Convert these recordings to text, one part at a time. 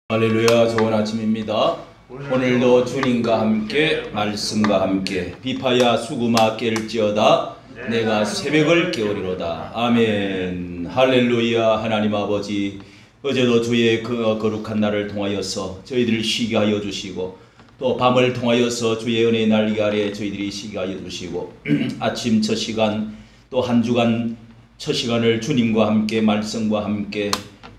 할렐루야. 좋은 아침입니다. 오늘도 주님과 함께 말씀과 함께 비파야 수구마 깰지어다 내가 새벽을 깨우리로다. 아멘. 할렐루야. 하나님 아버지, 어제도 주의 거룩한 날을 통하여서 저희들을 쉬게 하여 주시고 또 밤을 통하여서 주의 은혜의 날개 아래 저희들이 쉬게 하여 주시고 아침 첫 시간 또 한 주간 첫 시간을 주님과 함께 말씀과 함께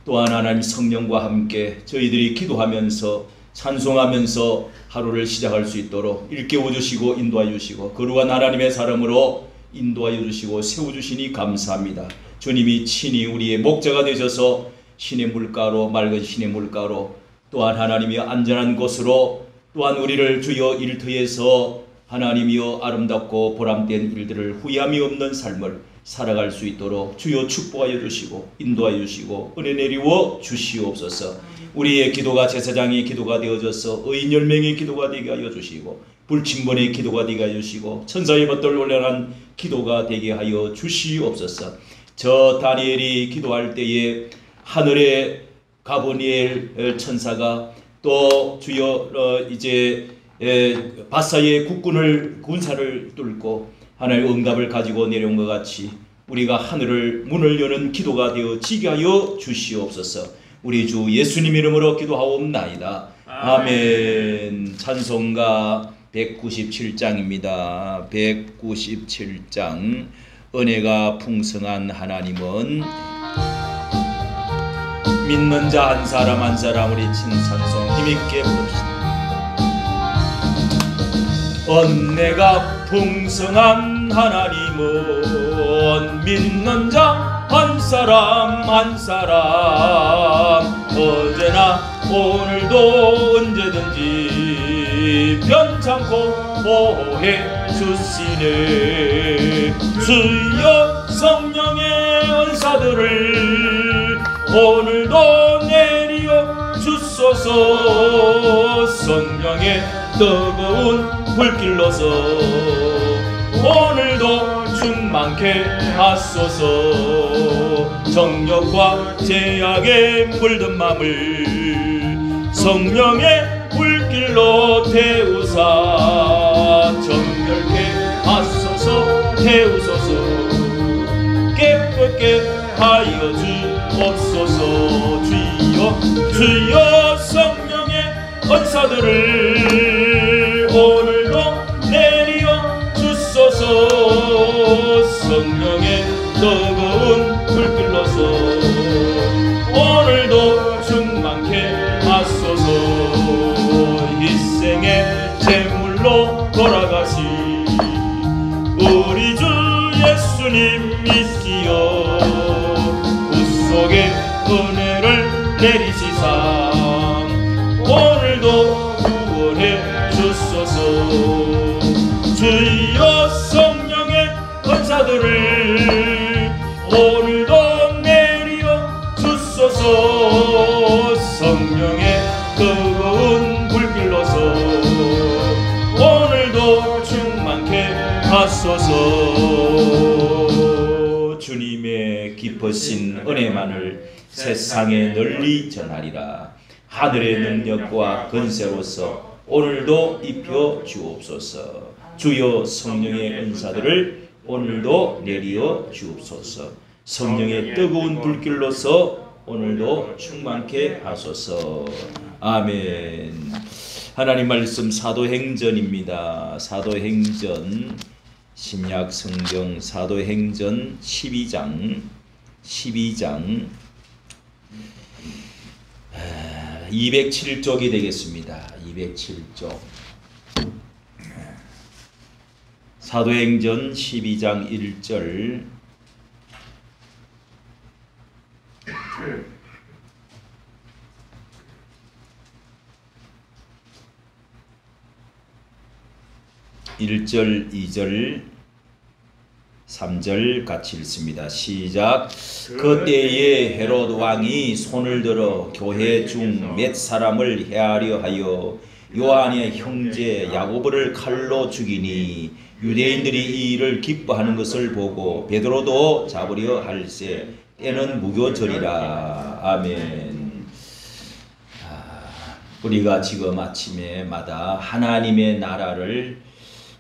또한 하나님 성령과 함께 저희들이 기도하면서 찬송하면서 하루를 시작할 수 있도록 일깨워 주시고 인도하여 주시고 거룩한 하나님의 사람으로 인도하여 주시고 세워주시니 감사합니다. 주님이 친히 우리의 목자가 되셔서 신의 물가로, 맑은 신의 물가로, 또한 하나님이 안전한 곳으로, 또한 우리를 주여 일터에서 하나님이여 아름답고 보람된 일들을 후회함이 없는 삶을 살아갈 수 있도록 주여 축복하여 주시고 인도하여 주시고 은혜 내리워 주시옵소서. 우리의 기도가 제사장의 기도가 되어져서 의인 10명의 기도가 되게 하여 주시고 불침번의 기도가 되게 하여 주시고 천사의 벗들 올려난 기도가 되게 하여 주시옵소서. 저 다니엘이 기도할 때에 하늘의 가브리엘 천사가 또 주여 이제 바사의 군사를 뚫고 하나님의 응답을 가지고 내려온 것 같이 우리가 하늘을 문을 여는 기도가 되어 지게 하여 주시옵소서. 우리 주 예수님 이름으로 기도하옵나이다. 아멘. 찬송가 197장입니다. 197장. 은혜가 풍성한 하나님은 믿는 자 한 사람 한 사람 우리 칭찬송 힘있게 부릅시다. 은혜가 풍성한 하나님은 믿는 자 한 사람 한 사람 어제나 오늘도 언제든지 변찮고 보호해 주시네. 주여 성령의 은사들을 오늘도 내리어 주소서. 성령의 뜨거운 불길로서 오늘도 충만케 하소서. 정욕과 제약에 물든 맘을 성령의 불길로 태우사 정결케 하소서. 태우소서. 깨끗게 하여 주옵소서. 주여 성령의 은사들을 오늘도 내리어 주소서. 성령의 뜨거운 불길로서 오늘도 충만케 하소서. 일생의 제물로 돌아가신 우리 주 예수님이시여 우속의 은혜를 내리시사 오늘도 구원해 주소서. 주여 성령의 은사들을 오늘도 내리어 주소서. 성령의 뜨거운 불길로서 오늘도 충만케 하소서. 주님의 깊으신 은혜만을 세상에 널리 전하리라. 하늘의 능력과 권세로서 오늘도 입혀 주옵소서. 주여 성령의 은사들을 오늘도 내리어 주옵소서. 성령의 뜨거운 불길로서 오늘도 충만케 하소서. 아멘. 하나님 말씀 사도행전입니다. 사도행전 신약 성경 사도행전 12장 207쪽이 되겠습니다. 207쪽. 사도행전 12장 1절. (1절) (2절) (3절) 같이 읽습니다. 시작. 그때에 헤롯 왕이 손을 들어 교회 중 몇 사람을 해하려 하여 요한의 형제 야고보를 칼로 죽이니 유대인들이 이 일을 기뻐하는 것을 보고 베드로도 잡으려 할세 때는 무교절이라. 아멘. 우리가 지금 아침에마다 하나님의 나라를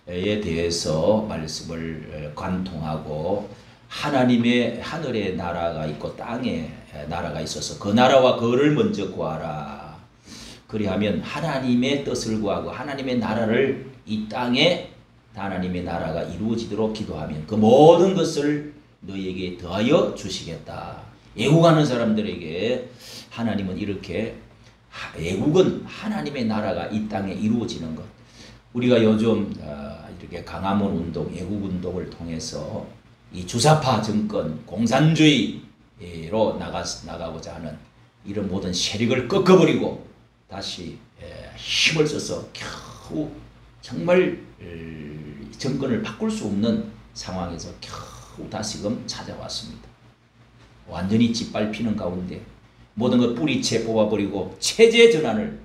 에 대해서 말씀을 관통하고 하나님의 하늘의 나라가 있고 땅에 나라가 있어서 그 나라와 그를 먼저 구하라. 그리하면 하나님의 뜻을 구하고 하나님의 나라를 이 땅에 하나님의 나라가 이루어지도록 기도하면 그 모든 것을 너희에게 더하여 주시겠다. 애국하는 사람들에게 하나님은 이렇게 애국은 하나님의 나라가 이 땅에 이루어지는 것. 우리가 요즘 이렇게 강화문 운동, 애국 운동을 통해서 이 주사파 정권, 공산주의로 나가고자 하는 이런 모든 세력을 꺾어버리고 다시 힘을 써서 겨우 정말 정권을 바꿀 수 없는 상황에서 겨우 다시금 찾아왔습니다. 완전히 짓밟히는 가운데 모든 것 뿌리채 뽑아버리고 체제 전환을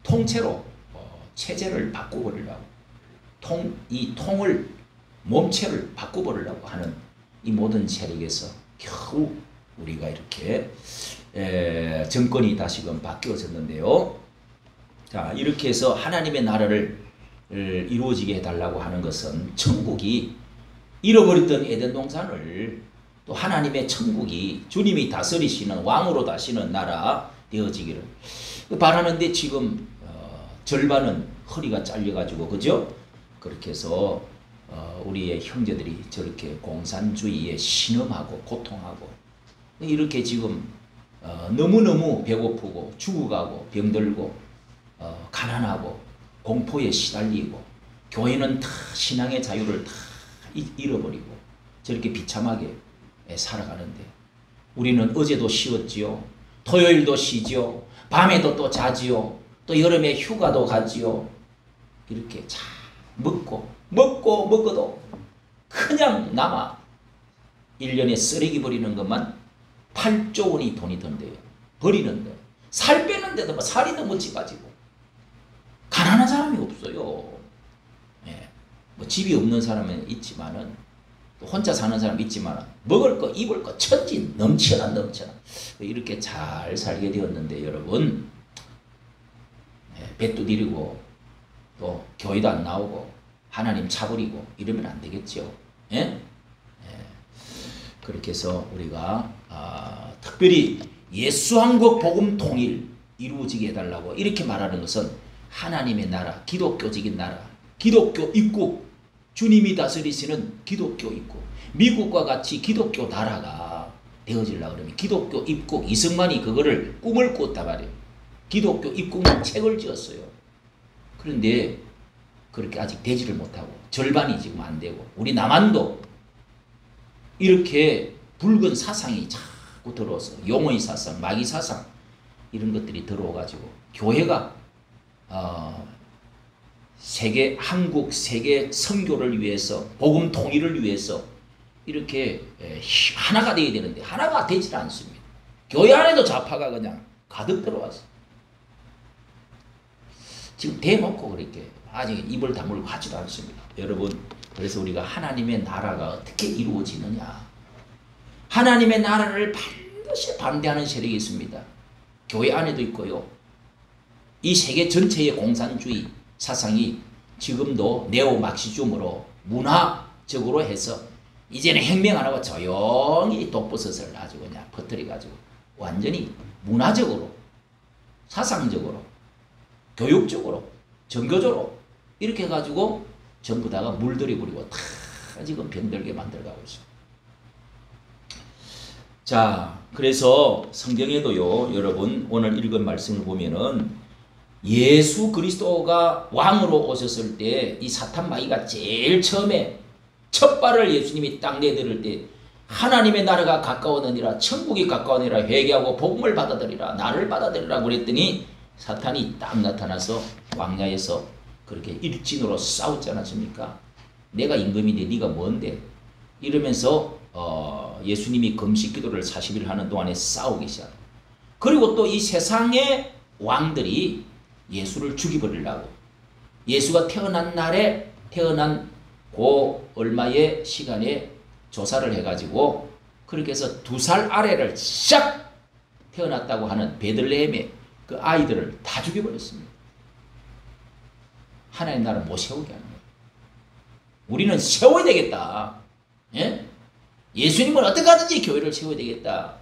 통째로 체제를 바꿔버리려고 이 통을 몸체를 바꿔버리려고 하는 이 모든 세력에서 겨우 우리가 이렇게 정권이 다시금 바뀌어졌는데요. 자, 이렇게 해서 하나님의 나라를 이루어지게 해달라고 하는 것은 천국이 잃어버렸던 에덴 동산을 또 하나님의 천국이 주님이 다스리시는 왕으로 다시는 나라 되어지기를 바라는데 지금 절반은 허리가 잘려가지고 그죠? 그렇게 해서 우리의 형제들이 저렇게 공산주의에 신음하고 고통하고 이렇게 지금 너무너무 배고프고 죽어가고 병들고 가난하고 공포에 시달리고 교회는 다 신앙의 자유를 다 잃어버리고 저렇게 비참하게 살아가는데 우리는 어제도 쉬었지요. 토요일도 쉬지요. 밤에도 또 자지요. 또 여름에 휴가도 가지요. 이렇게 잘 먹고도 그냥 남아 1년에 쓰레기 버리는 것만 8조 원이 돈이 든대요. 버리는데 살 빼는데도 살이 너무 찌가지고 가난한 사람이 없어요. 예. 뭐 집이 없는 사람은 있지만은 또 혼자 사는 사람 있지만 먹을 거 입을 거 천지 넘쳐나 이렇게 잘 살게 되었는데 여러분 배 두드리고 또 교회도 안 나오고 하나님 차버리고 이러면 안 되겠죠. 예? 예. 그렇게 해서 우리가 특별히 예수한국 복음 통일 이루어지게 해달라고 이렇게 말하는 것은 하나님의 나라, 기독교적인 나라, 기독교 입국, 주님이 다스리시는 기독교 입국, 미국과 같이 기독교 나라가 되어지려고 그러면 기독교 입국, 이승만이 그거를 꿈을 꿨다 말이에요. 기독교 입국만 책을 지었어요. 그런데 그렇게 아직 되지를 못하고 절반이 지금 안 되고 우리 남한도 이렇게 붉은 사상이 자꾸 들어와서 용의 사상, 마귀 사상 이런 것들이 들어와가지고 교회가 한국 세계 선교를 위해서 복음 통일을 위해서 이렇게 하나가 되어야 되는데 하나가 되질 않습니다. 교회 안에도 좌파가 그냥 가득 들어왔어. 지금 대놓고 그렇게 아직 입을 다물고 하지도 않습니다. 여러분, 그래서 우리가 하나님의 나라가 어떻게 이루어지느냐. 하나님의 나라를 반드시 반대하는 세력이 있습니다. 교회 안에도 있고요. 이 세계 전체의 공산주의 사상이 지금도 네오마르크시즘으로 문화적으로 해서 이제는 혁명 안 하고 조용히 독버섯을 아주 그냥 퍼뜨려가지고 완전히 문화적으로, 사상적으로, 교육적으로, 종교적으로 이렇게 해가지고 전부 다가 물들여버리고 다 지금 병들게 만들어가고 있습니다. 자, 그래서 성경에도요, 여러분 오늘 읽은 말씀을 보면은 예수 그리스도가 왕으로 오셨을 때 이 사탄 마귀가 제일 처음에 첫 발을 예수님이 땅 내들을 때 하나님의 나라가 가까워느니라, 천국이 가까우니라, 회개하고 복음을 받아들이라, 나를 받아들이라 그랬더니 사탄이 딱 나타나서 광야에서 그렇게 일진으로 싸웠지 않았습니까? 내가 임금인데 네가 뭔데? 이러면서 예수님이 금식 기도를 40일 하는 동안에 싸우기 시작해요. 그리고 또 이 세상의 왕들이 예수를 죽여버리려고, 예수가 태어난 날에 태어난 그 얼마의 시간에 조사를 해가지고 그렇게 해서 2살 아래를 싹 태어났다고 하는 베들레헴의 그 아이들을 다 죽여버렸습니다. 하나님 나라 못 세우게 하는 거예요. 우리는 세워야 되겠다. 예? 예수님은 어떻게 하든지 교회를 세워야 되겠다.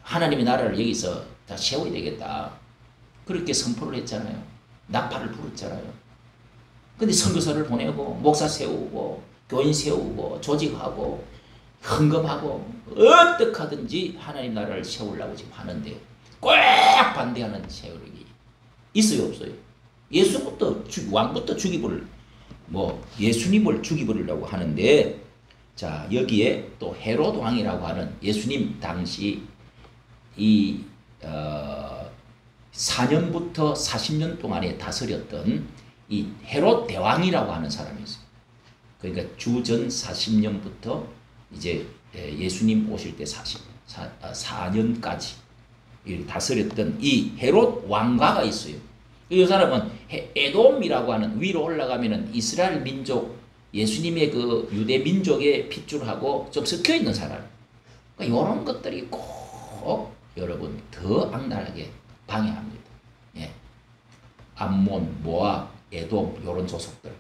하나님의 나라를 여기서 다 세워야 되겠다. 그렇게 선포를 했잖아요. 나팔을 불었잖아요. 근데 선교사를 보내고 목사 세우고 교인 세우고 조직하고 헌금하고 어떻게 하든지 하나님 나라를 세우려고 지금 하는데 꼭 반대하는 세력이 있어요, 없어요? 예수부터 왕부터 죽이버릴 예수님을 죽이버리려고 하는데, 자 여기에 또 헤롯 왕이라고 하는 예수님 당시 이 4년부터 40년 동안에 다스렸던 이 헤롯 대왕이라고 하는 사람이 있어요. 그러니까 주전 40년부터 이제 예수님 오실 때 4년까지 다스렸던 이 헤롯 왕가가 있어요. 이 사람은 에돔이라고 하는, 위로 올라가면은 이스라엘 민족, 예수님의 그 유대 민족의 핏줄하고 좀 섞여 있는 사람. 그러니까 이런 것들이 꼭 여러분 더 악랄하게 방해합니다. 예. 암몬, 모압, 에돔 이런 조속들.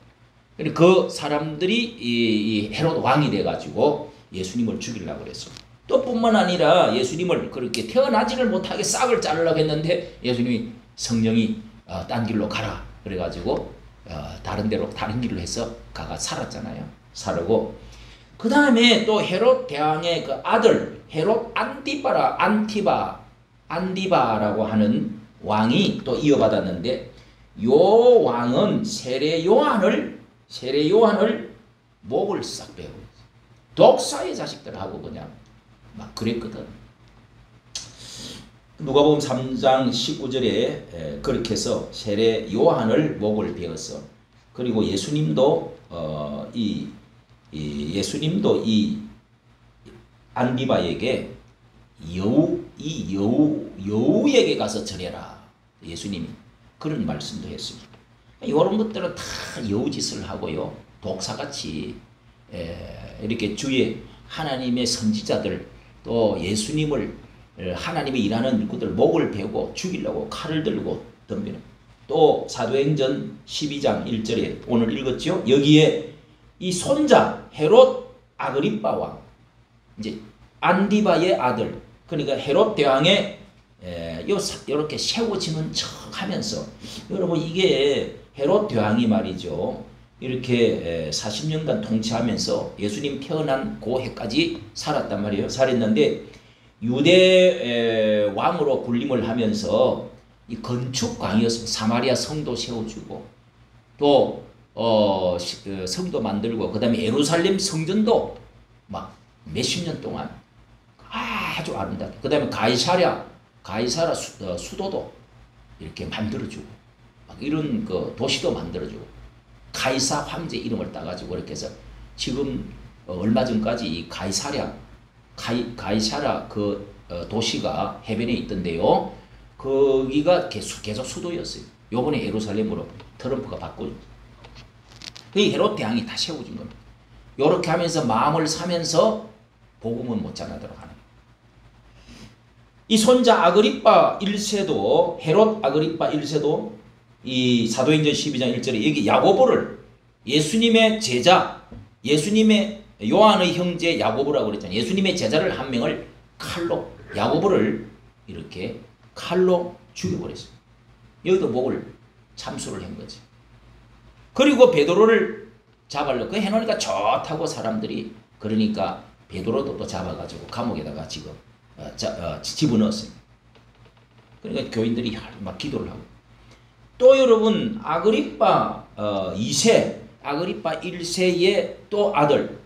그 사람들이 이 헤롯 왕이 돼가지고 예수님을 죽이려고 그랬어. 또 뿐만 아니라 예수님을 그렇게 태어나지를 못하게 싹을 자르려고 했는데 예수님이 성령이 딴 길로 가라 그래가지고 다른 데로 다른 길로 해서 가가 살았잖아요. 살고 그 다음에 또 헤롯 대왕의 그 아들 헤롯 안디바라고 하는 왕이 또 이어받았는데, 요 왕은 세례 요한을 목을 싹 베고 독사의 자식들하고 그냥 막 그랬거든. 누가복음 3장 19절에 그렇게 해서 세례 요한을 목을 베었어. 그리고 예수님도 예수님도 이 안디바에게 여우에게 가서 절해라. 예수님이 그런 말씀도 했습니다. 이런 것들은 다 여우짓을 하고요. 독사같이 이렇게 주의 하나님의 선지자들 또 예수님을 하나님이 일하는 일꾼들 목을 베고 죽이려고 칼을 들고 덤비는. 또 사도행전 12장 1절에 오늘 읽었죠. 여기에 이 손자 헤롯 아그리빠 왕, 이제 안디바의 아들, 그러니까 헤롯 대왕의 이렇게 세워지는 척하면서, 여러분 이게 헤롯 대왕이 말이죠. 이렇게 40년간 통치하면서 예수님 태어난 그 해까지 살았단 말이에요. 살았는데 유대 왕으로 군림을 하면서 이 건축광이었습니다. 사마리아 성도 세워주고 또 성도 만들고 그 다음에 예루살렘 성전도 막 몇십 년 동안 아주 아름답게, 그 다음에 가이사라 수도도 이렇게 만들어주고 막 이런 그 도시도 만들어주고 가이사 황제 이름을 따가지고 이렇게 해서 지금 얼마 전까지 이 가이사라 그 도시가 해변에 있던데요. 거기가 계속 수도였어요. 요번에 예루살렘으로 트럼프가 바꾸죠. 이 헤롯 대왕이 다 세워준 겁니다. 요렇게 하면서 마음을 사면서 복음은 못 전하도록 하는 거예요. 이 손자 아그리빠 1세도 헤롯 아그리빠 1세도 이 사도행전 12장 1절에 여기 야고보를 예수님의 제자, 예수님의 요한의 형제 야고보라고 그랬잖아요. 예수님의 제자를 한 명을 칼로, 야고보를 이렇게 칼로 죽여버렸어요. 여기도 목을 참수를 한 거지. 그리고 베드로를 잡으려고 해놓으니까 좋다고 사람들이, 그러니까 베드로도 또 잡아가지고 감옥에다가 지금 집어넣었어요. 그러니까 교인들이 막 기도를 하고. 또 여러분 아그리빠 2세, 아그리빠 1세의 또 아들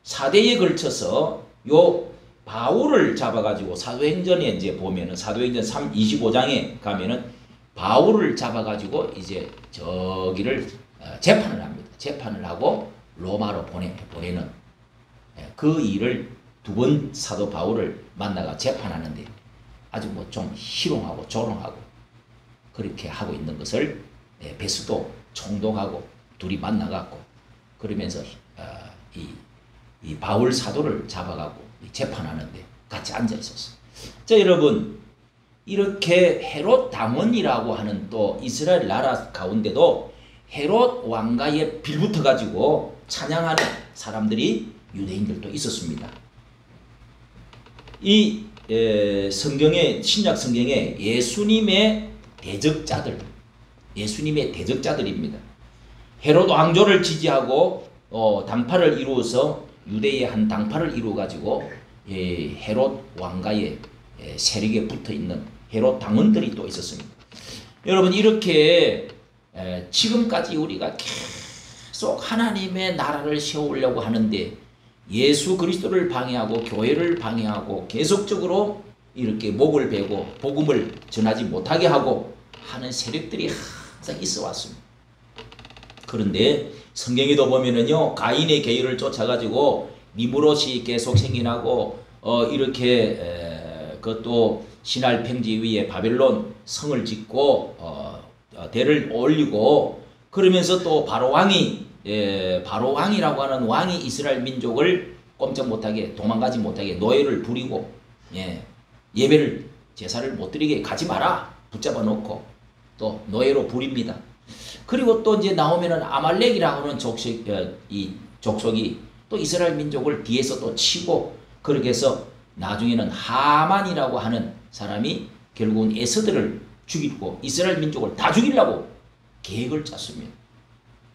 4대에 걸쳐서 요 바울을 잡아가지고 사도행전에 이제 보면은 사도행전 25장에 가면은 바울을 잡아가지고 이제 저기를 재판을 합니다. 재판을 하고 로마로 보내는 그 일을 두 번 사도 바울을 만나가 재판하는데 아주 뭐 좀 희롱하고 조롱하고 그렇게 하고 있는 것을 베스도 총독하고 둘이 만나갖고 그러면서 이 바울 사도를 잡아갖고 재판하는데 같이 앉아 있었어요. 자 여러분, 이렇게 헤롯 당원이라고 하는 또 이스라엘 나라 가운데도 헤롯 왕가에 빌붙어 가지고 찬양하는 사람들이 유대인들도 있었습니다. 이 성경에 신약 성경에 예수님의 대적자들입니다. 헤롯 왕조를 지지하고 당파를 이루어서 유대의 한 당파를 이루어 가지고 헤롯 왕가의 세력에 붙어 있는 헤롯 당원들이 또 있었습니다. 여러분 이렇게 지금까지 우리가 계속 하나님의 나라를 세우려고 하는데 예수 그리스도를 방해하고 교회를 방해하고 계속적으로 이렇게 목을 베고 복음을 전하지 못하게 하고 하는 세력들이 항상 있어 왔습니다. 그런데 성경에도 보면은요, 가인의 계율을 쫓아가지고 니무롯이 계속 생겨나고 이렇게 그것도 신할 평지 위에 바벨론 성을 짓고 대를 올리고 그러면서 또 바로 왕이라고 하는 왕이 이스라엘 민족을 꼼짝 못하게 도망가지 못하게 노예를 부리고 예배를 제사를 못 드리게 가지 마라 붙잡아 놓고 또 노예로 부립니다. 그리고 또 이제 나오면은 아말렉이라고 하는 족속이 또 이스라엘 민족을 뒤에서 또 치고 그렇게 해서 나중에는 하만이라고 하는 사람이 결국은 에스더를 죽이고 이스라엘 민족을 다 죽이려고 계획을 짰습니다.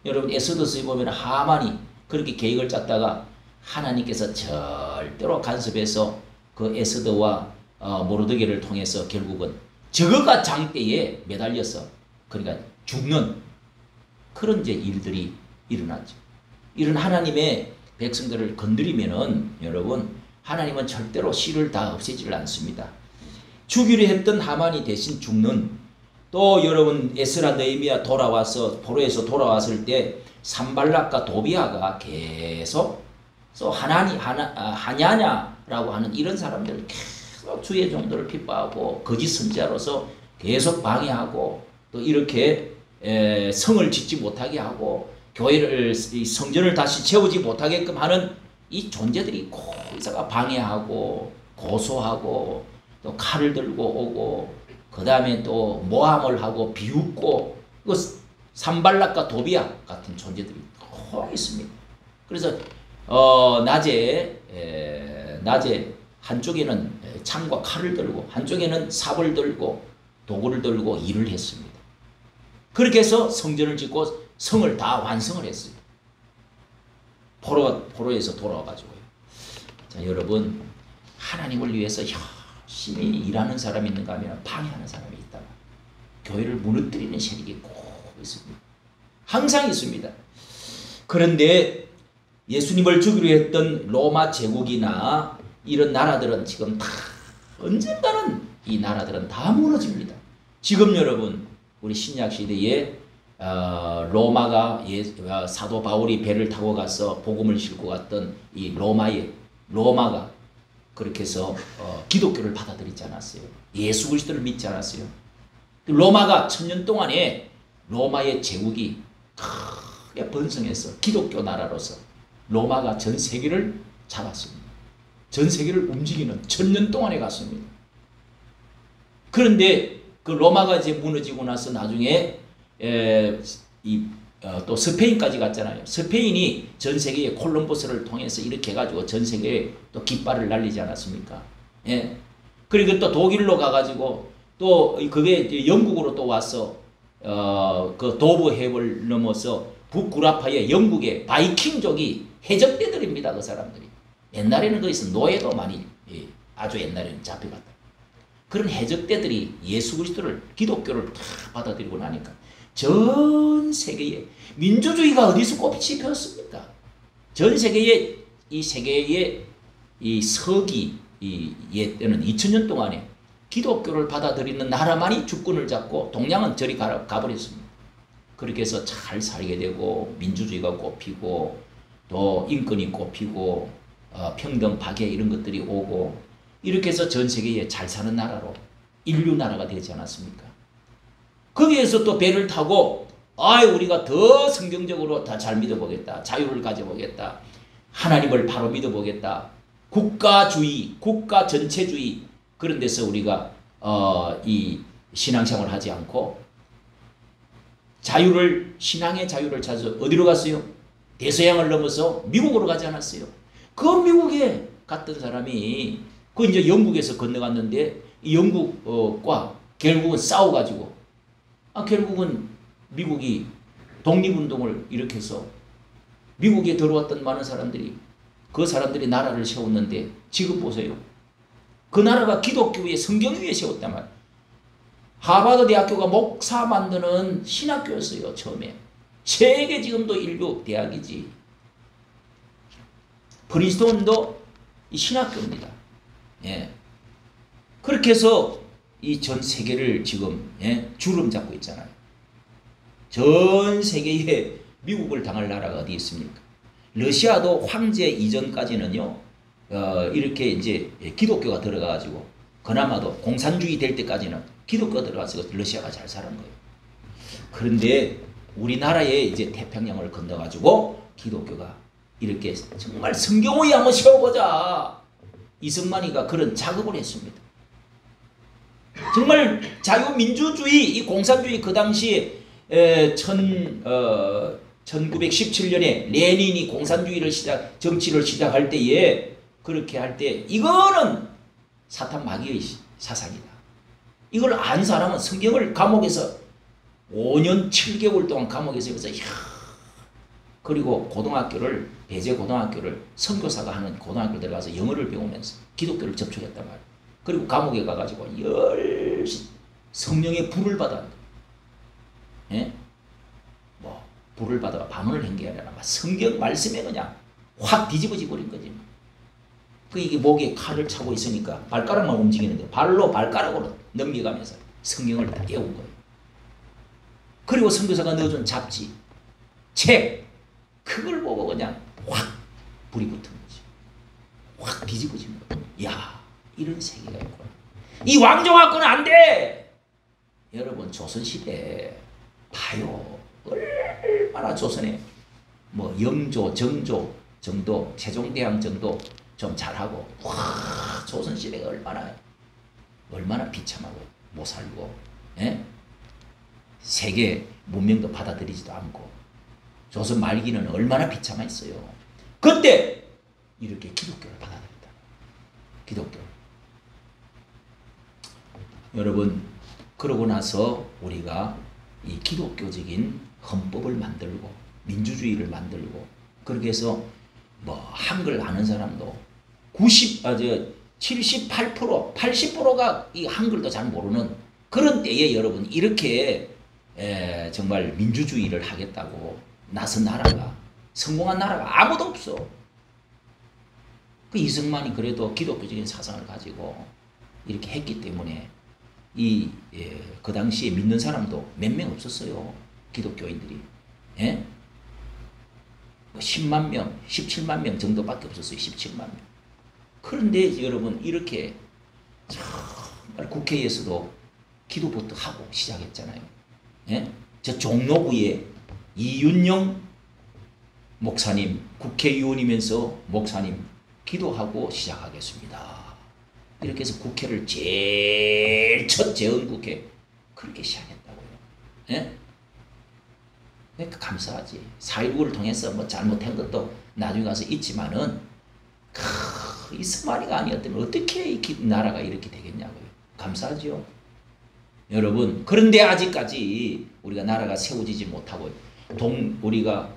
여러분 에스더서에 보면 하만이 그렇게 계획을 짰다가 하나님께서 절대로 간섭해서 그 에스더와 모르드게를 통해서 결국은 저거가 장대에 매달려서 그러니까 죽는 그런 이제 일들이 일어났죠. 이런 하나님의 백성들을 건드리면은 여러분 하나님은 절대로 씨를 다 없애질 않습니다. 죽이려 했던 하만이 대신 죽는 또 여러분 에스라 느헤미야 돌아와서 포로에서 돌아왔을 때 산발락과 도비아가 계속 또 하냐냐라고 하는 이런 사람들 계속 주의 종들을 핍박하고 거짓 선지자로서 계속 방해하고 또 이렇게 성을 짓지 못하게 하고 교회를 성전을 다시 채우지 못하게끔 하는 이 존재들이 거기서가 방해하고 고소하고 또 칼을 들고 오고 그 다음에 또 모함을 하고 비웃고 그 산발락과 도비아 같은 존재들이 꼭 있습니다. 그래서 낮에 한쪽에는 창과 칼을 들고 한쪽에는 삽을 들고 도구를 들고 일을 했습니다. 그렇게 해서 성전을 짓고 성을 다 완성을 했어요. 포로에서 돌아와가지고요. 자, 여러분 하나님을 위해서 열심히 일하는 사람이 있는가 하면 방해하는 사람이 있다. 교회를 무너뜨리는 세력이 꼭 있습니다. 항상 있습니다. 그런데 예수님을 죽이려 했던 로마 제국이나 이런 나라들은 지금 다 언젠가는 이 나라들은 다 무너집니다. 지금 여러분 우리 신약 시대에 로마가 사도 바울이 배를 타고 가서 복음을 싣고 갔던 이 로마가 그렇게 해서 기독교를 받아들이지 않았어요. 예수 그리스도를 믿지 않았어요. 로마가 1000년 동안에 로마의 제국이 크게 번성해서 기독교 나라로서 로마가 전 세계를 잡았습니다. 전 세계를 움직이는 1000년 동안에 갔습니다. 그런데 그 로마가 이제 무너지고 나서 나중에 또 스페인까지 갔잖아요. 스페인이 전 세계에 콜럼버스를 통해서 이렇게 해가지고 전 세계에 또 깃발을 날리지 않았습니까? 예. 그리고 또 독일로 가가지고 또 그게 영국으로 또 와서 그 도브 해협을 넘어서 북구라파의 영국의 바이킹족이 해적대들입니다. 그 사람들이. 옛날에는 거기서 노예도 많이 아주 옛날에는 잡혀갔다. 그런 해적대들이 예수 그리스도를 기독교를 다 받아들이고 나니까 전 세계에 민주주의가 어디서 꽃이 피었습니까? 전 세계에 이 세계의 이 서기 때는 2000년 동안에 기독교를 받아들이는 나라만이 주권을 잡고 동양은 저리 가버렸습니다. 그렇게 해서 잘 살게 되고 민주주의가 꽃피고 또 인권이 꽃피고 평등 파괴 이런 것들이 오고 이렇게 해서 전 세계에 잘 사는 나라로 인류 나라가 되지 않았습니까? 거기에서 또 배를 타고 우리가 더 성경적으로 다 잘 믿어보겠다. 자유를 가져보겠다. 하나님을 바로 믿어보겠다. 국가주의, 국가 전체주의 그런 데서 우리가 이 신앙생활을 하지 않고 신앙의 자유를 찾아서 어디로 갔어요? 대서양을 넘어서 미국으로 가지 않았어요. 그 미국에 갔던 사람이 그 이제 영국에서 건너갔는데 이 영국과 결국은 싸워가지고 결국은 미국이 독립운동을 일으켜서 미국에 들어왔던 많은 사람들이 그 사람들이 나라를 세웠는데 지금 보세요. 그 나라가 기독교의 성경 위에 세웠단 말이에요. 하버드 대학교가 목사 만드는 신학교였어요. 처음에. 세계 지금도 인류 대학이지. 프린스턴도 이 신학교입니다. 예. 그렇게 해서 이 전 세계를 지금 주름 잡고 있잖아요. 전 세계에 미국을 당할 나라가 어디 있습니까? 러시아도 황제 이전까지는요, 이렇게 이제 기독교가 들어가가지고, 그나마도 공산주의 될 때까지는 기독교가 들어가서 러시아가 잘 사는 거예요. 그런데 우리나라에 이제 태평양을 건너가지고 기독교가 이렇게 정말 성경의 한번 세워보자. 이승만이가 그런 작업을 했습니다. 정말 자유민주주의, 이 공산주의 그 당시에 1917년에 레닌이 공산주의를 정치를 시작할 때에 그렇게 할 때 이거는 사탄 마귀의 사상이다. 이걸 안 사람은 성경을 감옥에서 5년 7개월 동안 감옥에서 그리고 고등학교를 배제 고등학교를 선교사가 하는 고등학교 들어가서 영어를 배우면서 기독교를 접촉했단 말이에요. 그리고 감옥에 가가지고 성령의 불을 받아. 예? 뭐 불을 받아 방언을 한 게 아니라 성경 말씀에 그냥 확 뒤집어져 버린 거지. 그 이게 목에 칼을 차고 있으니까 발가락만 움직이는데 발로 발가락으로 넘겨가면서 성경을 다 깨운 거예요. 그리고 선교사가 넣어준 잡지, 책, 그걸 보고 그냥 확 불이 붙은 거지. 확 뒤집어진 거예요. 야, 이런 세계가 있구나. 이 왕정화권은 안 돼! 여러분, 조선시대 봐요. 얼마나 조선에 뭐 영조, 정조 정도, 세종대왕 정도 좀 잘하고, 와, 조선시대가 얼마나 비참하고 못 살고, 예? 세계 문명도 받아들이지도 않고, 조선 말기는 얼마나 비참했어요. 그때 이렇게 기독교를 받아들였다. 기독교. 여러분, 그러고 나서 우리가 이 기독교적인 헌법을 만들고 민주주의를 만들고, 그렇게 해서 뭐 한글 아는 사람도 78%, 80%가 이 한글도 잘 모르는 그런 때에 여러분 이렇게 정말 민주주의를 하겠다고 나선 나라가, 성공한 나라가 아무도 없어. 그 이승만이 그래도 기독교적인 사상을 가지고 이렇게 했기 때문에 그 당시에 믿는 사람도 몇 명 없었어요. 기독교인들이. 예? 10만 명, 17만 명 정도밖에 없었어요. 17만 명. 그런데 여러분 이렇게 정말 국회에서도 기도부터 하고 시작했잖아요. 예? 저 종로구에 이윤영 목사님, 국회의원이면서 목사님 기도하고 시작하겠습니다. 이렇게 해서 국회를 제일 첫 재헌국회 그렇게 시작했다고요. 예? 그러니까 감사하지. 4.19를 통해서 뭐 잘못한 것도 나중에 가서 있지만은 이스마리가 아니었다면 어떻게 이 나라가 이렇게 되겠냐고요. 감사하죠. 여러분, 그런데 아직까지 우리가 나라가 세워지지 못하고 우리가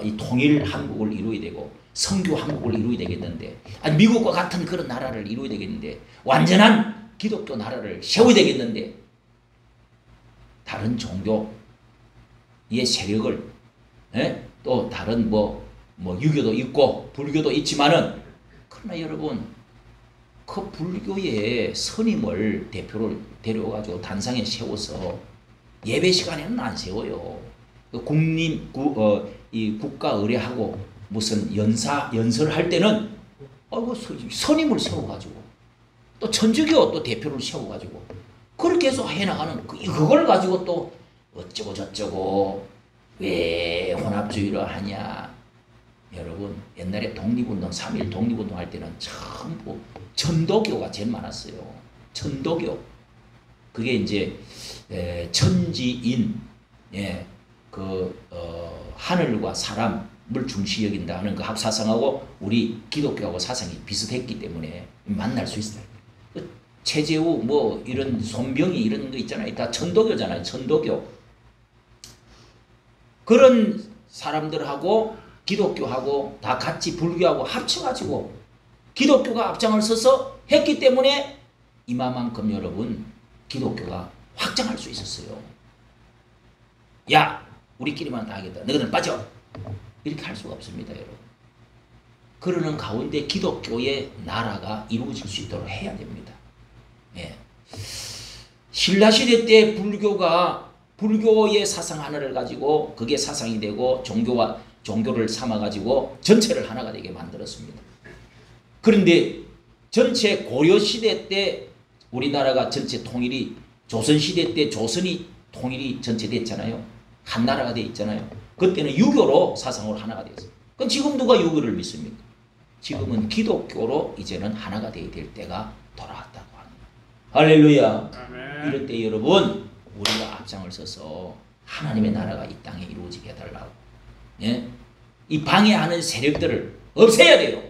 이 통일 한국을 이루어야 되고 선교 한국을 이루어야 되겠는데, 아니 미국과 같은 그런 나라를 이루어야 되겠는데, 완전한 기독교 나라를 세워야 되겠는데, 다른 종교의 세력을 또 다른 뭐 유교도 있고 불교도 있지만은, 그러나 여러분 그 불교의 스님을 대표를 데려가지고 단상에 세워서 예배 시간에는 안 세워요. 이 국가 의례하고 무슨 연설할 때는 스님을 세워가지고 또 천주교 또 대표를 세워가지고 그렇게 해서 해나가는 그걸 가지고 또 어쩌고 저쩌고 왜 혼합주의를 하냐. 여러분 옛날에 독립운동 3.1 독립운동 할 때는 전부 천도교가 제일 많았어요. 천도교. 그게 이제 천지인, 예, 하늘과 사람을 중시 여긴다 하는 그 합사상하고 우리 기독교하고 사상이 비슷했기 때문에 만날 수 있어요. 최재우 뭐 이런 손병희 이런 거 있잖아요. 다 천도교잖아요. 천도교. 그런 사람들하고 기독교하고 다 같이 불교하고 합쳐가지고 기독교가 앞장을 서서 했기 때문에 이마만큼 여러분 기독교가 확장할 수 있었어요. 야, 우리끼리만 다 하겠다. 너희들 빠져. 이렇게 할 수가 없습니다, 여러분. 그러는 가운데 기독교의 나라가 이루어질 수 있도록 해야 됩니다. 예. 신라시대 때 불교의 사상 하나를 가지고 그게 사상이 되고 종교를 삼아가지고 전체를 하나가 되게 만들었습니다. 그런데 전체 고려시대 때 우리나라가 전체 통일이 조선시대 때 조선이 통일이 전체 됐잖아요. 한 나라가 돼 있잖아요. 그때는 유교로 사상으로 하나가 되었어요. 그럼 지금 누가 유교를 믿습니까? 지금은 기독교로 이제는 하나가 돼야 될 때가 돌아왔다고 합니다. 할렐루야. 아멘. 이럴 때 여러분 우리가 앞장을 서서 하나님의 나라가 이 땅에 이루어지게 해달라고, 예? 이 방해하는 세력들을 없애야 돼요.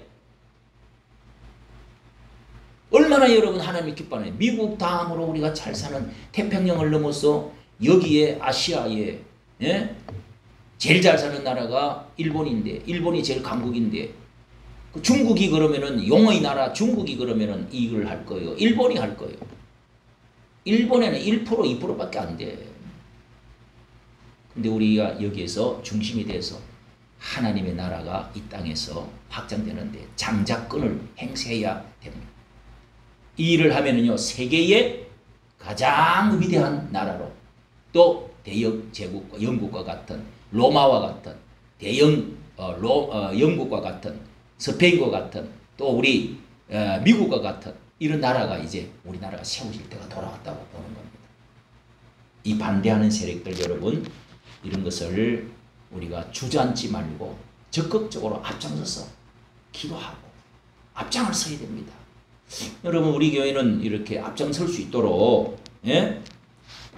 얼마나 여러분 하나님이 기뻐하나요? 미국 다음으로 우리가 잘 사는 태평양을 넘어서 여기에 아시아에, 예? 제일 잘 사는 나라가 일본인데, 일본이 제일 강국인데, 그 중국이 그러면은 용의 나라 중국이 그러면은 이걸 할 거예요. 일본이 할 거예요. 일본에는 1% 2%밖에 안 돼. 근데 우리가 여기에서 중심이 돼서 하나님의 나라가 이 땅에서 확장되는데 장자권을 행세해야 됩니다. 이 일을 하면은요, 세계의 가장 위대한 나라로, 또 대영 제국과 영국과 같은, 로마와 같은 대영 영국과 같은, 스페인과 같은, 또 우리 미국과 같은 이런 나라가 이제 우리나라가 세워질 때가 돌아왔다고 보는 겁니다. 이 반대하는 세력들 여러분, 이런 것을 우리가 주저앉지 말고 적극적으로 앞장서서 기도하고 앞장을 서야 됩니다. 여러분, 우리 교회는 이렇게 앞장설 수 있도록, 예?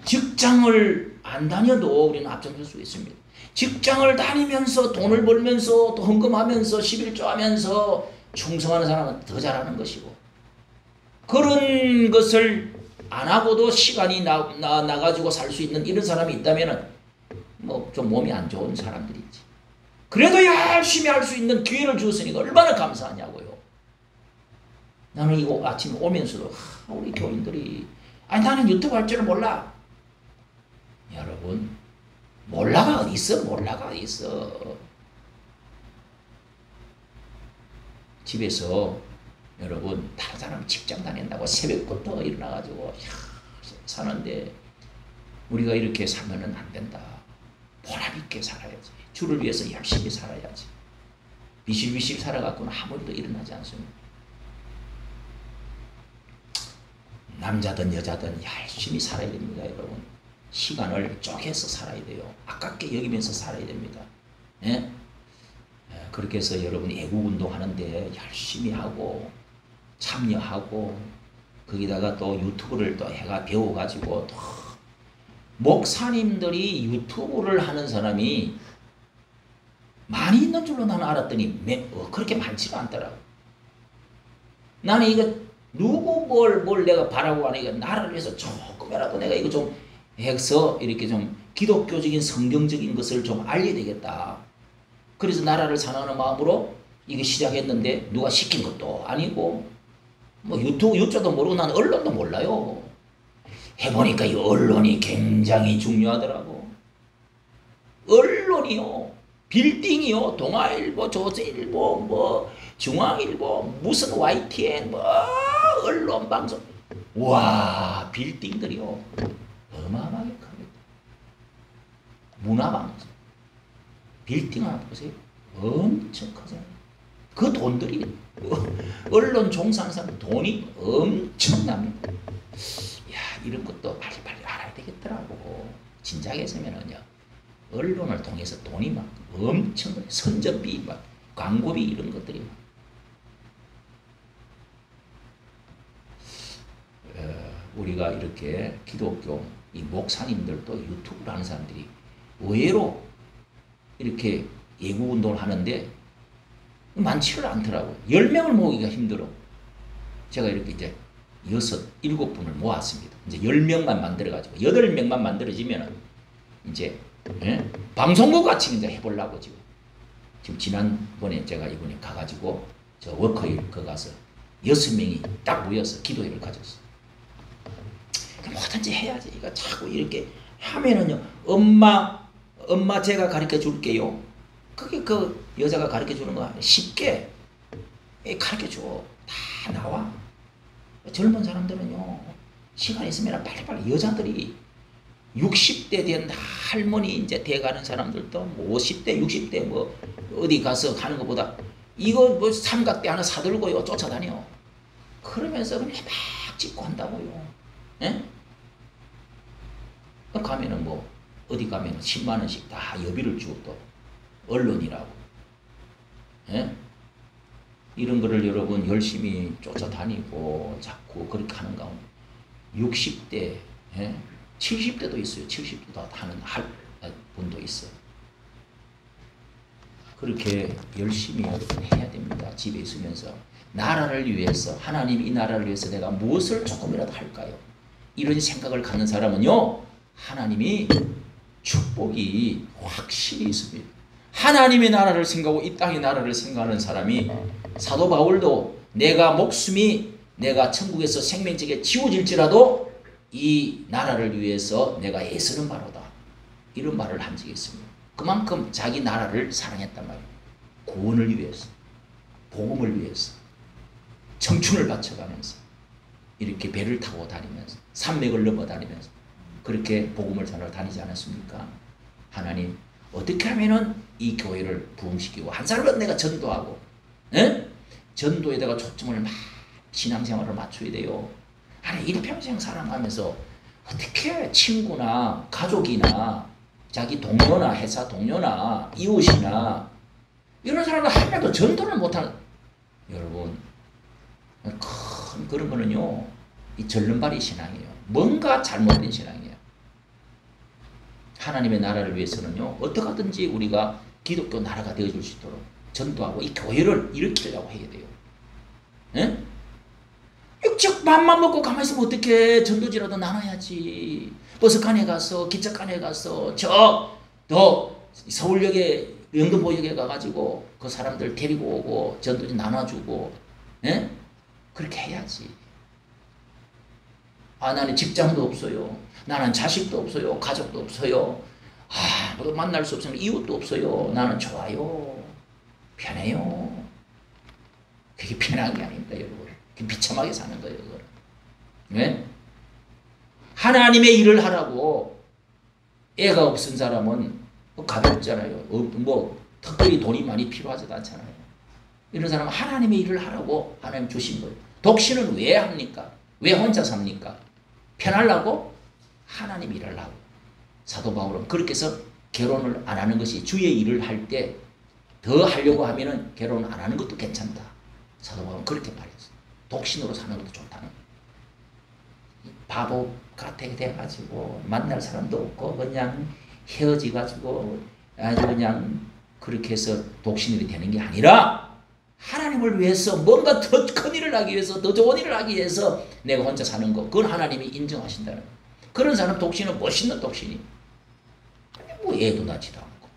직장을 안 다녀도 우리는 앞장설 수 있습니다. 직장을 다니면서 돈을 벌면서 또 헌금하면서 11조 하면서 충성하는 사람은 더 잘하는 것이고, 그런 것을 안 하고도 시간이 나가지고 살 수 있는 이런 사람이 있다면은 뭐 좀 몸이 안 좋은 사람들이지. 그래도 열심히 할 수 있는 기회를 주었으니까 얼마나 감사하냐고요. 나는 이거 아침에 오면서도 우리 교인들이 아니 나는 유튜브 할 줄은 몰라. 여러분, 몰라가 어디 있어? 몰라가 어디 있어? 집에서 여러분 다른 사람 직장 다닌다고 새벽부터 일어나가지고 사는데 우리가 이렇게 살면은 안 된다. 보람 있게 살아야지. 주를 위해서 열심히 살아야지. 비실비실 살아갖고는 아무 일도 일어나지 않습니다. 남자든 여자든 열심히 살아야 됩니다, 여러분. 시간을 쪼개서 살아야 돼요. 아깝게 여기면서 살아야 됩니다. 예? 그렇게 해서 여러분이 애국운동 하는데 열심히 하고 참여하고 거기다가 또 유튜브를 또 해가 배워가지고 또 목사님들이 유튜브를 하는 사람이 많이 있는 줄로 나는 알았더니 그렇게 많지가 않더라고. 나는 이거 누구 뭘 내가 바라고 하니까 나를 위해서 조금이라도 내가 이거 좀 해서 이렇게 좀 기독교적인 성경적인 것을 좀 알려야 되겠다. 그래서 나라를 사랑하는 마음으로 이거 시작했는데 누가 시킨 것도 아니고 뭐 유튜브도 모르고 나는 언론도 몰라요. 해보니까 이 언론이 굉장히 중요하더라고. 언론이요. 빌딩이요. 동아일보, 조선일보, 뭐 중앙일보, 무슨 YTN, 뭐 언론 방송. 와, 빌딩들이요. 어마어마하게 큽니다. 문화방송. 빌딩 하나 보세요. 엄청 크잖아요. 그 돈들이 언론 종사하는 사람 돈이 엄청납니다. 야, 이런 것도 빨리빨리 알아야 되겠더라고. 진작에 했으면은요, 언론을 통해서 돈이 막 엄청 선전비, 막 광고비 이런 것들이 막. 우리가 이렇게 기독교 이 목사님들도 유튜브를 하는 사람들이 의외로 이렇게 예구운동을 하는데 많지를 않더라고요. 10명을 모으기가 힘들어. 제가 이렇게 이제 6, 7분을 모았습니다. 이제 10명만 만들어가지고 8명만 만들어지면은 이제 방송국 같이 이제 해보려고 지금 지난번에 제가 이번에 가가지고 저 워커힐 거 가서 6명이 딱 모여서 기도회를 가졌어. 뭐든지 해야지. 이거 자꾸 이렇게 하면은요. 엄마 제가 가르쳐 줄게요. 그게 그 여자가 가르쳐 주는 거 아니야. 쉽게 가르쳐 줘. 다 나와. 젊은 사람들은요. 시간 있으면 빨리빨리 여자들이 60대 된 할머니 이제 돼가는 사람들도 뭐 50대 60대 뭐 어디 가서 가는 것보다 이거 뭐 삼각대 하나 사들고요 쫓아다녀. 그러면서 그냥 막 찍고 한다고요. 예? 가면은 뭐 어디 가면은 10만 원씩 다 여비를 주고 또 언론이라고. 예? 이런 거를 여러분 열심히 쫓아다니고 자꾸 그렇게 하는 가운데 60대, 예? 70대도 있어요. 70대도 하는 분도 있어요. 그렇게 열심히 해야 됩니다. 집에 있으면서. 나라를 위해서, 하나님 이 나라를 위해서 내가 무엇을 조금이라도 할까요? 이런 생각을 갖는 사람은요. 하나님이 축복이 확실히 있습니다. 하나님의 나라를 생각하고 이 땅의 나라를 생각하는 사람이 사도 바울도 내가 목숨이 내가 천국에서 생명책에 지워질지라도 이 나라를 위해서 내가 애쓰는 바로다. 이런 말을 한 적이 있습니다. 그만큼 자기 나라를 사랑했단 말이에요. 구원을 위해서, 복음을 위해서, 청춘을 바쳐가면서 이렇게 배를 타고 다니면서 산맥을 넘어 다니면서 그렇게 복음을 전하러 다니지 않았습니까? 하나님 어떻게 하면은 이 교회를 부흥시키고 한 사람은 내가 전도하고 전도에다가 초점을 막 신앙생활을 맞춰야 돼요. 아니 일평생 살아가면서 어떻게 친구나 가족이나 자기 동료나 회사 동료나 이웃이나 이런 사람들 한 명도 전도를 못하는 여러분 큰 그런 거는요 이 절름발이 신앙이에요. 뭔가 잘못된 신앙이에요. 하나님의 나라를 위해서는요 어떻게 하든지 우리가 기독교 나라가 되어줄 수 있도록 전도하고 이 교회를 일으키려고 해야 돼요. 예? 육적 맘만 먹고 가만히 있으면 어떡해. 전도지라도 나눠야지. 버스칸에 가서 기차칸에 가서 더 서울역에 영등포역에 가가지고 그 사람들 데리고 오고 전도지 나눠주고 예? 그렇게 해야지. 아 나는 직장도 없어요. 나는 자식도 없어요. 가족도 없어요. 아 모두 만날 수 없으면 이웃도 없어요. 나는 좋아요. 편해요. 그게 편한 게 아닙니다 여러분. 비참하게 사는 거예요. 네? 하나님의 일을 하라고 애가 없은 사람은 가볍잖아요. 뭐 특별히 돈이 많이 필요하지도 않잖아요. 이런 사람은 하나님의 일을 하라고 하나님 주신 거예요. 독신은 왜 합니까? 왜 혼자 삽니까? 편하려고? 하나님 일을 하고. 사도 바울은 그렇게 해서 결혼을 안 하는 것이 주의 일을 할 때 더 하려고 하면은 결혼 안 하는 것도 괜찮다. 사도 바울은 그렇게 말했어요. 독신으로 사는 것도 좋다는 거예요. 바보 같아 돼가지고 만날 사람도 없고 그냥 헤어지가지고 아주 그냥 그렇게 해서 독신이 되는 게 아니라 하나님을 위해서 뭔가 더 큰 일을 하기 위해서 더 좋은 일을 하기 위해서 내가 혼자 사는 거 그건 하나님이 인정하신다는 거예요. 그런 사람 독신은 멋있는 독신이 뭐 애도 낳지도 않고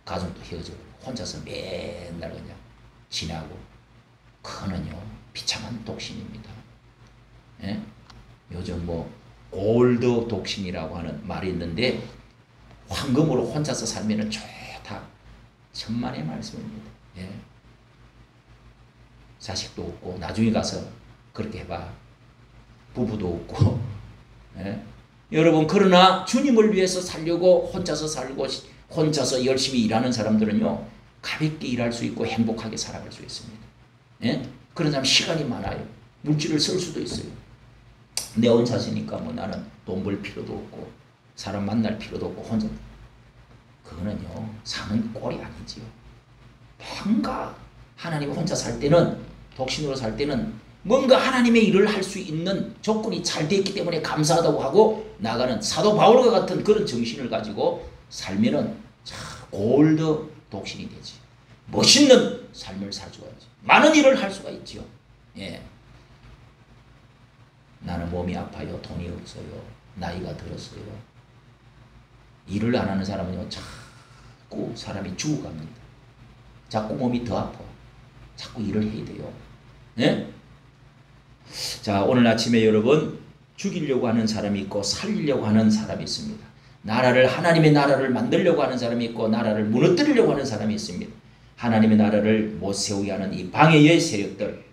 가족도 헤어지고 혼자서 맨날 그냥 지나고 그거는요 비참한 독신입니다. 예? 요즘 뭐 골드 독신이라고 하는 말이 있는데 황금으로 혼자서 살면은 좋다. 천만의 말씀입니다. 예? 자식도 없고 나중에 가서 그렇게 해봐. 부부도 없고. 예? 여러분 그러나 주님을 위해서 살려고 혼자서 살고 혼자서 열심히 일하는 사람들은요 가볍게 일할 수 있고 행복하게 살아갈 수 있습니다. 예? 그런 사람 시간이 많아요. 물질을 쓸 수도 있어요. 내 혼자 사니까 뭐 나는 돈 벌 필요도 없고 사람 만날 필요도 없고 혼자 그거는요 사는 꼴이 아니지요. 뭔가 하나님 혼자 살 때는 독신으로 살 때는 뭔가 하나님의 일을 할 수 있는 조건이 잘 됐기 때문에 감사하다고 하고 나가는 사도 바울과 같은 그런 정신을 가지고 살면은 골드 독신이 되지. 멋있는 삶을 살 수가 있지. 많은 일을 할 수가 있죠. 예. 나는 몸이 아파요. 돈이 없어요. 나이가 들었어요. 일을 안 하는 사람은요, 자꾸 사람이 죽어갑니다. 자꾸 몸이 더 아파. 자꾸 일을 해야 돼요. 예? 자, 오늘 아침에 여러분, 죽이려고 하는 사람이 있고 살리려고 하는 사람이 있습니다. 하나님의 나라를 만들려고 하는 사람이 있고 나라를 무너뜨리려고 하는 사람이 있습니다. 하나님의 나라를 못 세우게 하는 이 방해의 세력들,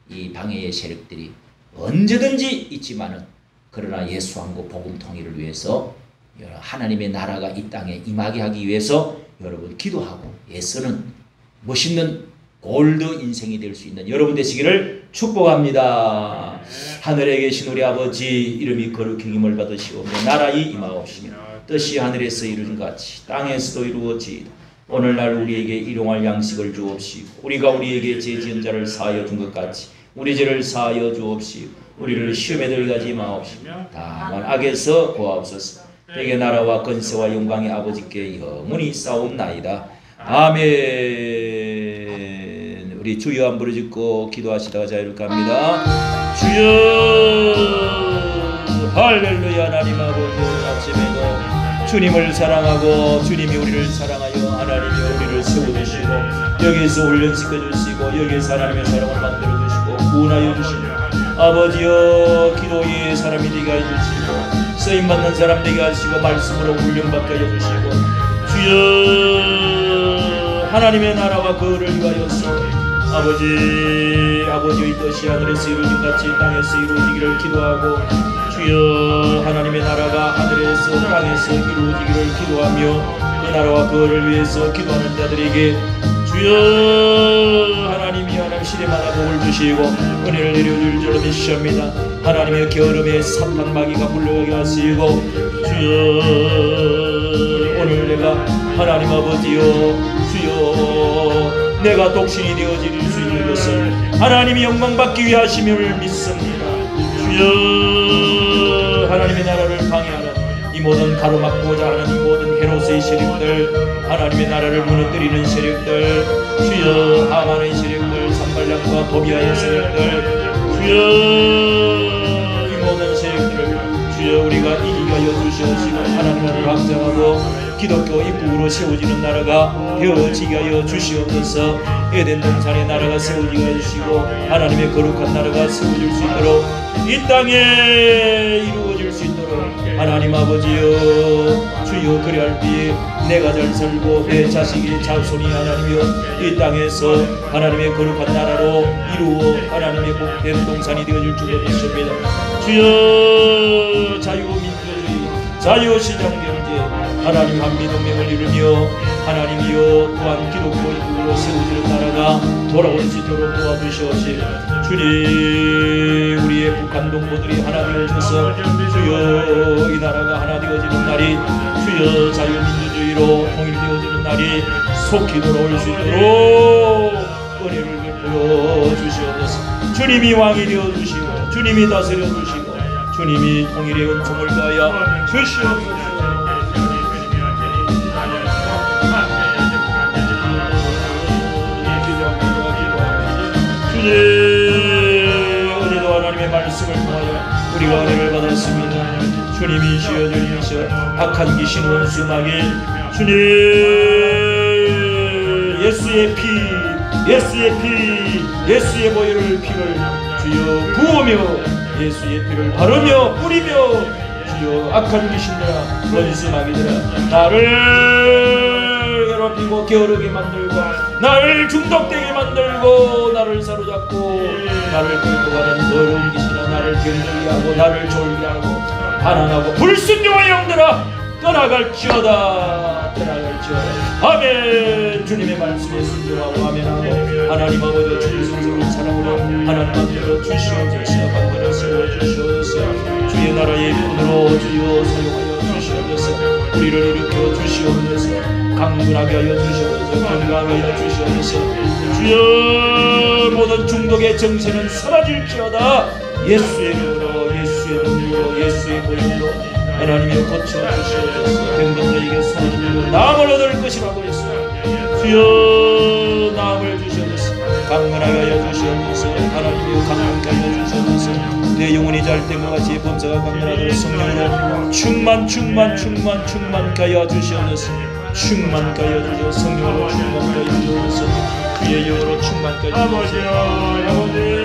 이 방해의 세력들이 언제든지 있지만은, 그러나 예수왕국 복음 통일을 위해서 하나님의 나라가 이 땅에 임하게 하기 위해서 여러분 기도하고 애쓰는 멋있는 골드 인생이 될 수 있는 여러분 되시기를 축복합니다. 하늘에 계신 우리 아버지, 이름이 거룩히 힘을 받으시오며 나라의 임하옵시며 뜻이 하늘에서 이루어진 같이 땅에서도 이루어지이다. 오늘날 우리에게 일용할 양식을 주옵시고 우리가 우리에게 죄 지은 자를 사하여 준 것 같이 우리 죄를 사하여 주옵시고 우리를 시험에 들게 하지 마옵시며 다만 악에서 구하옵소서. 대개 나라와 권세와 영광의 아버지께 영원히 싸움나이다. 아멘. 우리 주여 한 부르짖고 기도하시다가 자유롭게 합니다. 주여, 할렐루야. 하나님 아버지, 오늘 아침에도 주님을 사랑하고 주님이 우리를 사랑하여 하나님이 우리를 세워주시고 여기서 훈련시켜주시고 여기서 하나님의 사랑을 만들어주시고 구원하여 주시고 아버지여, 기도의 사람이 되게 해주시고 쓰임받는 사람 되게 하시고 말씀으로 훈련받게 해주시고 주여, 하나님의 나라와 거를 위하여서 아버지의 뜻이 하늘에서 이루어진 같이 땅에서 이루어지기를 기도하고 주여, 하나님의 나라가 하늘에서 땅에서 이루어지기를 기도하며 그 나라와 거를 위해서 기도하는 자들에게 주여, 하나님이 하나님 시대마다 복을 주시고 은혜를 내려줄 줄로 믿습니다. 하나님의 게으름에 사탄 마귀가 물러가게 하시고 주여, 오늘 내가 하나님 아버지여, 주여, 내가 독신이 되어질 수 있는 것을 하나님이 영광받기 위해 하심을 믿습니다. 주여, 하나님의 나라를 방해하는 이 모든 가로막고자 하는 이 모든 헤롯의 세력들, 하나님의 나라를 무너뜨리는 세력들, 주여, 하만의 세력들, 산발락과 도비아의 세력들, 주여, 이 모든 세력들을 주여 우리가 이기게 하여 주시옵시고 하나님 나라를 확장하고 기독교 입국으로 세워지는 나라가 되어지게 하여 주시옵소서. 에덴 동산의 나라가 세워지게 해주시고 하나님의 거룩한 나라가 세워질 수 있도록 이 땅에 이루어질 수 있도록 하나님 아버지여, 주여, 그리할 때에 내가 잘 살고 내 자식이 자손이 하나님이여 이 땅에서 하나님의 거룩한 나라로 이루어 하나님의 복된 동산이 되어질 줄로 믿습니다. 주여, 자유민주주의, 자유시장경제, 하나님 한미동맹을 이루며 하나님이여 또한 기독교 입국으로 세워지는 나라가 돌아올 수 있도록 도와주시옵시고 주님, 우리의 북한 동포들이 하나 되어져서 주여, 이 나라가 하나 되어지는 날이 주여, 자유민주주의로 통일되어지는 날이 속히 돌아올 수 있도록 은혜를 베풀어 주시옵소서. 주님이 왕이 되어주시고 주님이 다스려 주시고 주님이 통일의 은총을 더하여 주시옵소서. 오늘도 하나님의 말씀을 통하여 우리가 은혜를 받았습니다. 주님이 지어주셔서 악한 귀신 원수 마귀 주님, 예수의 피, 예수의 보혈을 피를 주여 부으며 예수의 피를 바르며 뿌리며 주여, 악한 귀신들아, 원수 마귀들아, 나를 괴롭히고 게으르게 만들고 나를 중독되게 만들고 나를 사로잡고 나를 끌고 가는 더러운 귀신아, 나를 병들게 하고 나를 졸게 하고 반항하고 불순종의 영들아, 떠나갈지어다. 아멘. 주님의 말씀에 순종하고 아멘하고 하나님 아버지 주의 성성을 사랑으로 하나님 만들어 주시옵소서. 만들어 세워주시옵소서. 주의 나라의 분으로 주여 사용하여 주시옵소서. 우리를 일으켜 주시옵소서. 강군하게 하여 주시옵소서. 주시옵소서. 건강하여 주시옵소서. 주여 모든 중독의 정세는 사라질지어다. 예수의 이름으로 예수의 능력으로 예수의 보혈로 하나님이 고쳐주시옵소서. 병든자에게 손을 들고 나음을 얻을 것이라고 했습니다. 주여 나음을 주시옵소서. 강건하게 하여 주시옵소서. 하나님이 강건케 하여 주시옵소서. 내 영혼이 잘 때 같이 범사가 강건하도록 성령으로 충만케 하여 주시옵소서. 충만케 하여 주시옵소서. 성령으로 충만케 하여 주시옵소서. 주의 영으로 충만케 하여 주시옵소서.